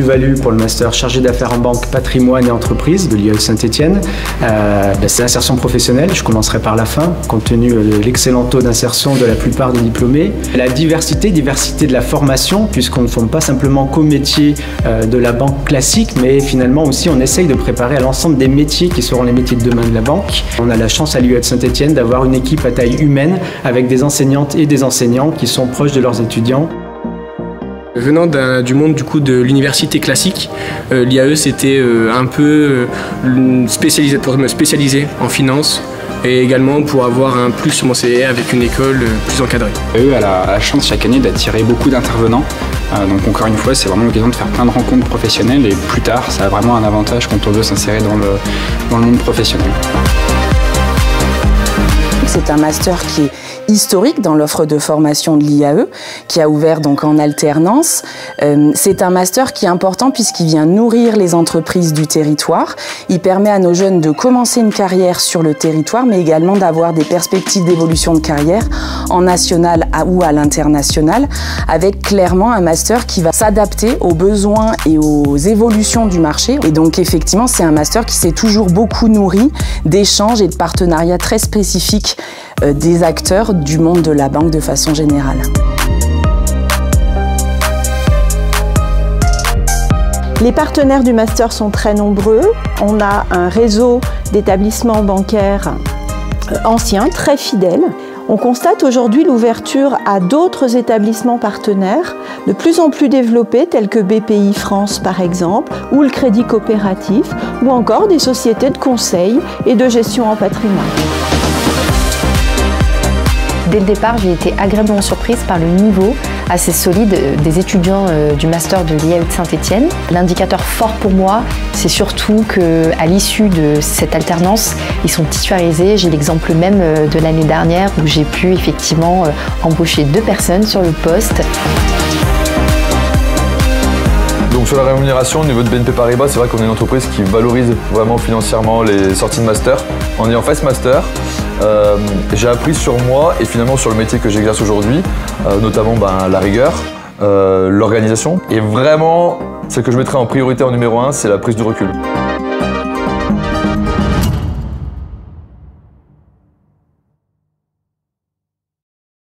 plus-value pour le master chargé d'affaires en banque, patrimoine et entreprise de l'IAE Saint-Étienne, c'est l'insertion professionnelle. Je commencerai par la fin, compte tenu de l'excellent taux d'insertion de la plupart des diplômés. La diversité de la formation, puisqu'on ne forme pas simplement qu'au métier de la banque classique, mais finalement aussi on essaye de préparer à l'ensemble des métiers qui seront les métiers de demain de la banque. On a la chance à l'IAE Saint-Étienne d'avoir une équipe à taille humaine avec des enseignantes et des enseignants qui sont proches de leurs étudiants. Venant du monde de l'université classique, l'IAE c'était un peu spécialisé pour me spécialiser en finance et également pour avoir un plus sur mon CV avec une école plus encadrée. L'IAE a la chance chaque année d'attirer beaucoup d'intervenants, donc encore une fois c'est vraiment l'occasion de faire plein de rencontres professionnelles et plus tard ça a vraiment un avantage quand on veut s'insérer dans le monde professionnel. C'est un master qui est historique dans l'offre de formation de l'IAE, qui a ouvert donc en alternance. C'est un master qui est important puisqu'il vient nourrir les entreprises du territoire. Il permet à nos jeunes de commencer une carrière sur le territoire, mais également d'avoir des perspectives d'évolution de carrière en national ou à l'international, avec clairement un master qui va s'adapter aux besoins et aux évolutions du marché. Et donc effectivement, c'est un master qui s'est toujours beaucoup nourri d'échanges et de partenariats très spécifiques des acteurs du monde de la banque de façon générale. Les partenaires du master sont très nombreux. On a un réseau d'établissements bancaires anciens, très fidèles. On constate aujourd'hui l'ouverture à d'autres établissements partenaires de plus en plus développés, tels que BPI France par exemple, ou le Crédit Coopératif, ou encore des sociétés de conseil et de gestion en patrimoine. Dès le départ, j'ai été agréablement surprise par le niveau assez solide des étudiants du master de l'IAE de Saint-Étienne. L'indicateur fort pour moi, c'est surtout qu'à l'issue de cette alternance, ils sont titularisés. J'ai l'exemple même de l'année dernière où j'ai pu effectivement embaucher 2 personnes sur le poste. Donc sur la rémunération, au niveau de BNP Paribas, c'est vrai qu'on est une entreprise qui valorise vraiment financièrement les sorties de master. En ayant fait ce master, j'ai appris sur moi et finalement sur le métier que j'exerce aujourd'hui, notamment la rigueur, l'organisation. Et vraiment, ce que je mettrais en priorité en numéro 1, c'est la prise de recul.